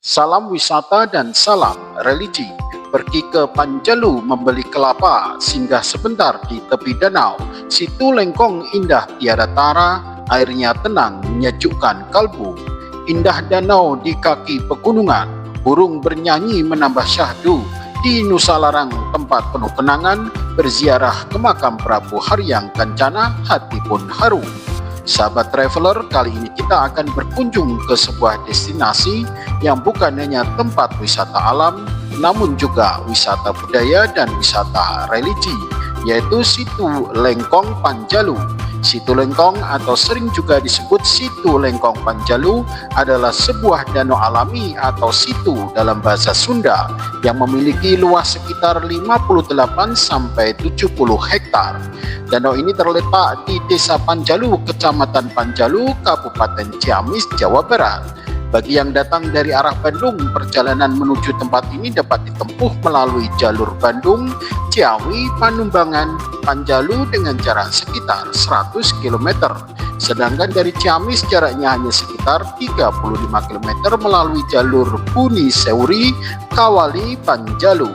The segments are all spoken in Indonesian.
Salam wisata dan salam religi. Pergi ke Panjalu membeli kelapa, singgah sebentar di tepi danau. Situ lengkong indah tiada tara, airnya tenang menyejukkan kalbu. Indah danau di kaki pegunungan, burung bernyanyi menambah syahdu. Di Nusa Larang tempat penuh kenangan, berziarah ke makam Prabu Haryang Kancana, hati pun haru. Sahabat traveler, kali ini kita akan berkunjung ke sebuah destinasi yang bukan hanya tempat wisata alam, namun juga wisata budaya dan wisata religi, yaitu Situ Lengkong Panjalu. Situ Lengkong atau sering juga disebut Situ Lengkong Panjalu adalah sebuah danau alami atau situ dalam bahasa Sunda yang memiliki luas sekitar 58 sampai 70 hektar. Danau ini terletak di Desa Panjalu, Kecamatan Panjalu, Kabupaten Ciamis, Jawa Barat. Bagi yang datang dari arah Bandung, perjalanan menuju tempat ini dapat ditempuh melalui jalur Bandung, Ciawi, Panumbangan, Panjalu dengan jarak sekitar 100 km. Sedangkan dari Ciamis jaraknya hanya sekitar 35 km melalui jalur Buni Seuri, Kawali, Panjalu.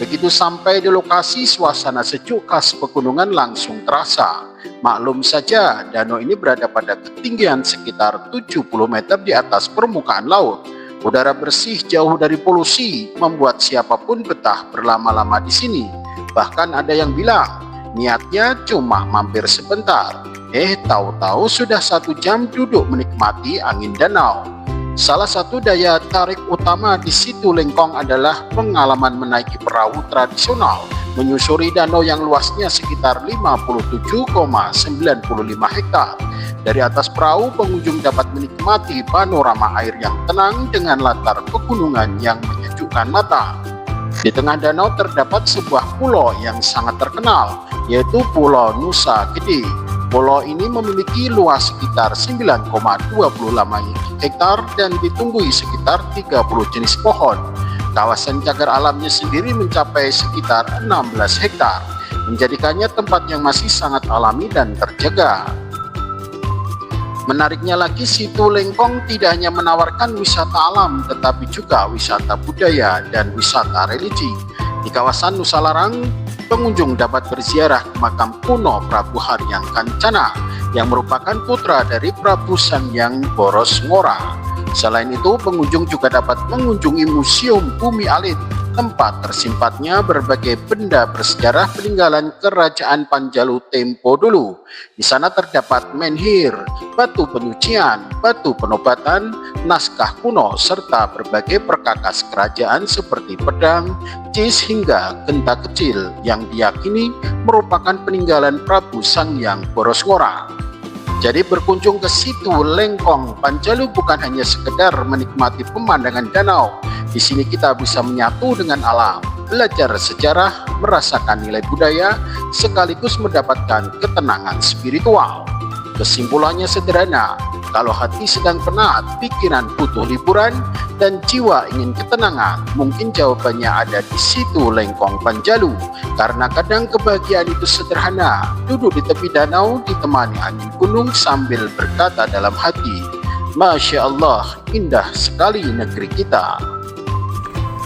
Begitu sampai di lokasi, suasana sejuk khas pegunungan langsung terasa. Maklum saja, danau ini berada pada ketinggian sekitar 70 meter di atas permukaan laut. Udara bersih jauh dari polusi, membuat siapapun betah berlama-lama di sini. Bahkan ada yang bilang, niatnya cuma mampir sebentar. Tahu-tahu sudah 1 jam duduk menikmati angin danau. Salah satu daya tarik utama di Situ Lengkong adalah pengalaman menaiki perahu tradisional menyusuri danau yang luasnya sekitar 57,95 hektar. Dari atas perahu, pengunjung dapat menikmati panorama air yang tenang dengan latar pegunungan yang menyejukkan mata. Di tengah danau terdapat sebuah pulau yang sangat terkenal, yaitu Pulau Nusa Gede. Pulau ini memiliki luas sekitar 9,28 hektar dan ditumbuhi sekitar 30 jenis pohon. Kawasan cagar alamnya sendiri mencapai sekitar 16 hektar, menjadikannya tempat yang masih sangat alami dan terjaga. Menariknya lagi, Situ Lengkong tidak hanya menawarkan wisata alam, tetapi juga wisata budaya dan wisata religi. Di kawasan Nusa Larang, pengunjung dapat berziarah ke makam kuno Prabu Haryang Kancana yang merupakan putra dari Prabu Sanjang Boros Ngora. Selain itu, pengunjung juga dapat mengunjungi Museum Bumi Alit, tempat tersimpannya berbagai benda bersejarah peninggalan Kerajaan Panjalu tempo dulu. Di sana terdapat menhir, batu penyucian, batu penobatan, naskah kuno, serta berbagai perkakas kerajaan seperti pedang, cis hingga genta kecil yang diyakini merupakan peninggalan Prabu Sanjang Boros Ngora. Jadi berkunjung ke Situ Lengkong Panjalu bukan hanya sekedar menikmati pemandangan danau. Di sini kita bisa menyatu dengan alam, belajar sejarah, merasakan nilai budaya, sekaligus mendapatkan ketenangan spiritual. Kesimpulannya sederhana, kalau hati sedang penat, pikiran butuh liburan, dan jiwa ingin ketenangan, mungkin jawabannya ada di Situ Lengkong Panjalu. Karena kadang kebahagiaan itu sederhana, duduk di tepi danau ditemani angin gunung sambil berkata dalam hati, Masya Allah, indah sekali negeri kita.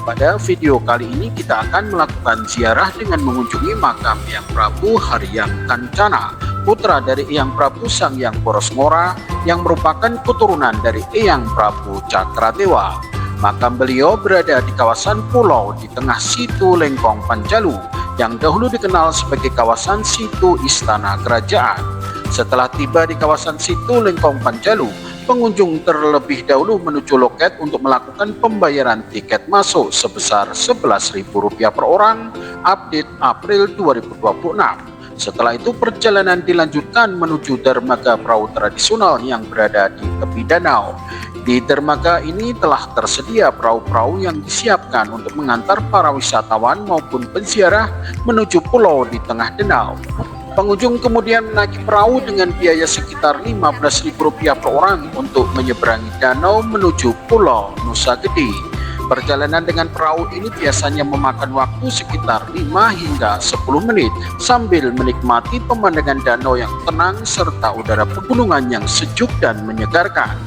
Pada video kali ini kita akan melakukan ziarah dengan mengunjungi makam Eyang Prabu Haryang Kancana, putra dari Eyang Prabu Sanjang Boros Ngora yang merupakan keturunan dari Eyang Prabu Cakradewa. Makam beliau berada di kawasan pulau di tengah Situ Lengkong Panjalu yang dahulu dikenal sebagai kawasan Situ Istana Kerajaan. Setelah tiba di kawasan Situ Lengkong Panjalu, pengunjung terlebih dahulu menuju loket untuk melakukan pembayaran tiket masuk sebesar Rp11.000 per orang, update April 2026. Setelah itu perjalanan dilanjutkan menuju dermaga perahu tradisional yang berada di tepi danau. Di dermaga ini telah tersedia perahu-perahu yang disiapkan untuk mengantar para wisatawan maupun penziarah menuju pulau di tengah danau. Pengunjung kemudian menaiki perahu dengan biaya sekitar Rp15.000 per orang untuk menyeberangi danau menuju Pulau Nusa Gede. Perjalanan dengan perahu ini biasanya memakan waktu sekitar 5 hingga 10 menit sambil menikmati pemandangan danau yang tenang serta udara pegunungan yang sejuk dan menyegarkan.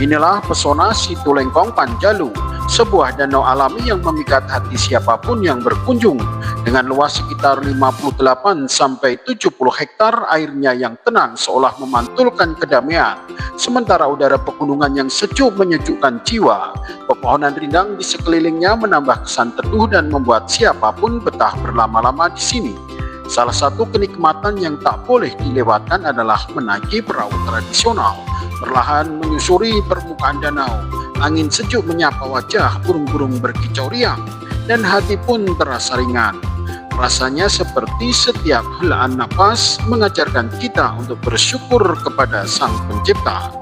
Inilah pesona Situ Lengkong Panjalu, sebuah danau alami yang memikat hati siapapun yang berkunjung. Dengan luas sekitar 58 sampai 70 hektar, airnya yang tenang seolah memantulkan kedamaian. Sementara udara pegunungan yang sejuk menyejukkan jiwa. Pepohonan rindang di sekelilingnya menambah kesan teduh dan membuat siapapun betah berlama-lama di sini. Salah satu kenikmatan yang tak boleh dilewatkan adalah menaiki perahu tradisional. Perlahan menyusuri permukaan danau, angin sejuk menyapa wajah, burung-burung berkicau riang, dan hati pun terasa ringan. Rasanya seperti setiap helaan napas mengajarkan kita untuk bersyukur kepada Sang Pencipta.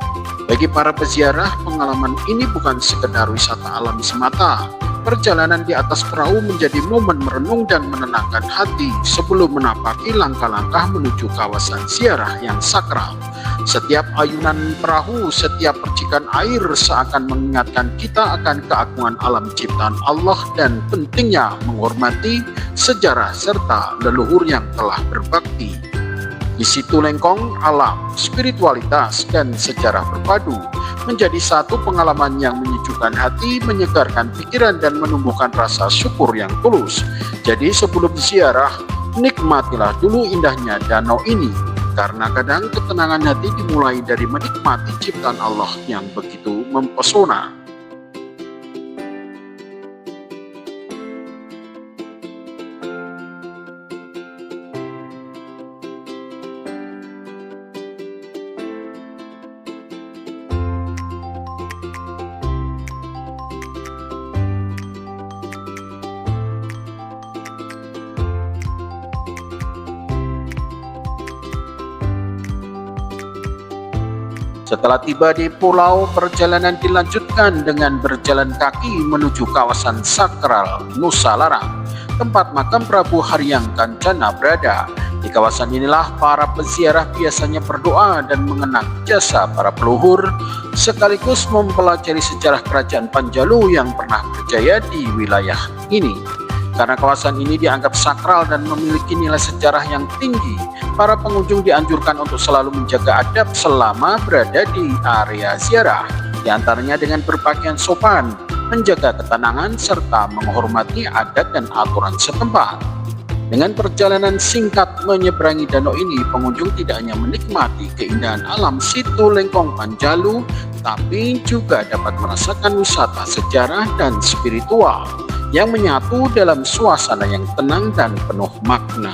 Bagi para peziarah, pengalaman ini bukan sekedar wisata alam semata. Perjalanan di atas perahu menjadi momen merenung dan menenangkan hati sebelum menapaki langkah-langkah menuju kawasan ziarah yang sakral. Setiap ayunan perahu, setiap percikan air seakan mengingatkan kita akan keagungan alam ciptaan Allah dan pentingnya menghormati sejarah serta leluhur yang telah berbakti. Di Situ Lengkong, alam, spiritualitas, dan sejarah berpadu menjadi satu pengalaman yang menyejukkan hati, menyegarkan pikiran, dan menumbuhkan rasa syukur yang tulus. Jadi sebelum ziarah, nikmatilah dulu indahnya danau ini. Karena kadang ketenangan hati dimulai dari menikmati ciptaan Allah yang begitu mempesona. Setelah tiba di pulau, perjalanan dilanjutkan dengan berjalan kaki menuju kawasan sakral Nusa Larang, tempat makam Prabu Haryang Kancana berada. Di kawasan inilah para peziarah biasanya berdoa dan mengenang jasa para peluhur, sekaligus mempelajari sejarah kerajaan Panjalu yang pernah berjaya di wilayah ini. Karena kawasan ini dianggap sakral dan memiliki nilai sejarah yang tinggi, para pengunjung dianjurkan untuk selalu menjaga adab selama berada di area ziarah, di antaranya dengan berpakaian sopan, menjaga ketenangan, serta menghormati adat dan aturan setempat. Dengan perjalanan singkat menyeberangi danau ini, pengunjung tidak hanya menikmati keindahan alam Situ Lengkong Panjalu, tapi juga dapat merasakan wisata sejarah dan spiritual yang menyatu dalam suasana yang tenang dan penuh makna.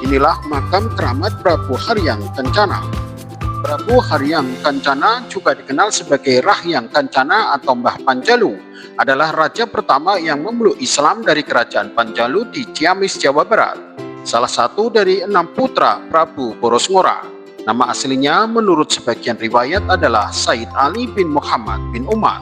Inilah makam keramat Prabu Haryang Kancana. Prabu Haryang Kancana juga dikenal sebagai Rahyang Kancana atau Mbah Panjalu, adalah raja pertama yang memeluk Islam dari kerajaan Panjalu di Ciamis, Jawa Barat. Salah satu dari 6 putra Prabu Borosngora. Nama aslinya menurut sebagian riwayat adalah Said Ali bin Muhammad bin Umar.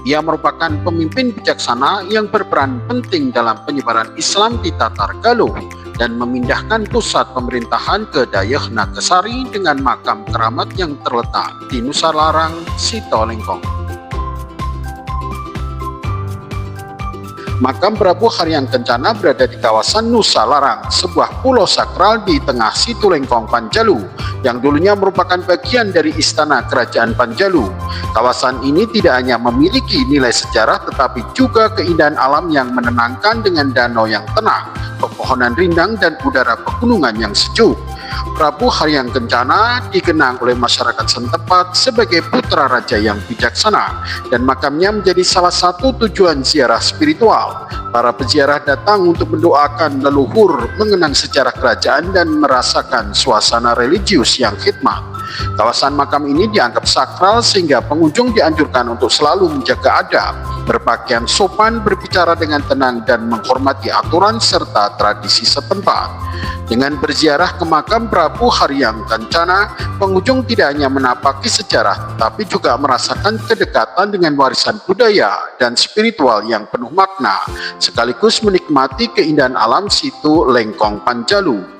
Ia merupakan pemimpin bijaksana yang berperan penting dalam penyebaran Islam di Tatar Galuh dan memindahkan pusat pemerintahan ke Dayeuh Nagasari dengan makam keramat yang terletak di Nusa Larang, Situ Lengkong. Makam Prabu Haryang Kencana berada di kawasan Nusa Larang, sebuah pulau sakral di tengah Situ Lengkong Panjalu, yang dulunya merupakan bagian dari istana kerajaan Panjalu. Kawasan ini tidak hanya memiliki nilai sejarah, tetapi juga keindahan alam yang menenangkan dengan danau yang tenang, pepohonan rindang, dan udara pegunungan yang sejuk. Prabu Haryang Kencana dikenang oleh masyarakat setempat sebagai putra raja yang bijaksana, dan makamnya menjadi salah satu tujuan ziarah spiritual. Para peziarah datang untuk mendoakan leluhur, mengenang sejarah kerajaan, dan merasakan suasana religius yang khidmat. Kawasan makam ini dianggap sakral sehingga pengunjung dianjurkan untuk selalu menjaga adab, berpakaian sopan, berbicara dengan tenang, dan menghormati aturan serta tradisi setempat. Dengan berziarah ke makam Prabu Haryang Kencana, pengunjung tidak hanya menapaki sejarah, tapi juga merasakan kedekatan dengan warisan budaya dan spiritual yang penuh makna, sekaligus menikmati keindahan alam Situ Lengkong Panjalu.